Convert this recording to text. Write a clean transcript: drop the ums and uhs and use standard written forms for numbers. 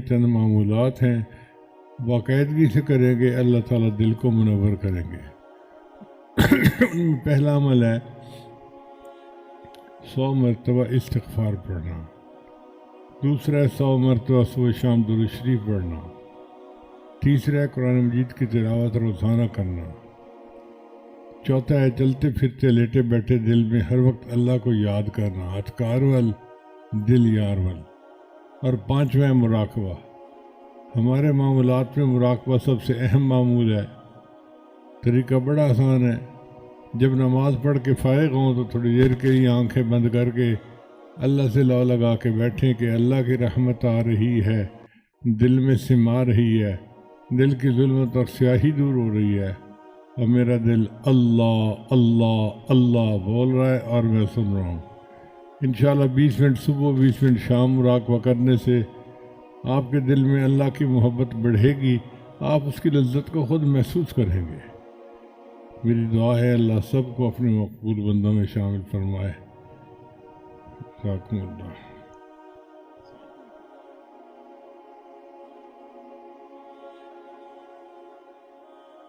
چند معمولات ہیں، باقاعدگی سے کریں گے اللہ تعالیٰ دل کو منور کریں گے۔ ان میں پہلا عمل ہے 100 مرتبہ استغفار پڑھنا، دوسرا ہے 100 مرتبہ صبح شام درود شریف پڑھنا، تیسرا ہے قرآن مجید کی تلاوت روزانہ کرنا، چوتھا ہے چلتے پھرتے لیٹے بیٹھے دل میں ہر وقت اللہ کو یاد کرنا، اذکار وال دل یار وال، اور پانچواں ہے مراقبہ۔ ہمارے معمولات میں مراقبہ سب سے اہم معمول ہے۔ طریقہ بڑا آسان ہے، جب نماز پڑھ کے فارغ ہوں تو تھوڑی دیر کے لیے آنکھیں بند کر کے اللہ سے لو لگا کے بیٹھیں کہ اللہ کی رحمت آ رہی ہے، دل میں سما رہی ہے، دل کی ظلمت اور سیاہی دور ہو رہی ہے، اور میرا دل اللہ اللہ اللہ بول رہا ہے اور میں سن رہا ہوں۔ انشاءاللہ 20 منٹ صبح 20 منٹ شام مراقبہ کرنے سے آپ کے دل میں اللہ کی محبت بڑھے گی، آپ اس کی لذت کو خود محسوس کریں گے۔ میری دعا ہے اللہ سب کو اپنے مقبول بندوں میں شامل فرمائے۔ جزاکم اللہ۔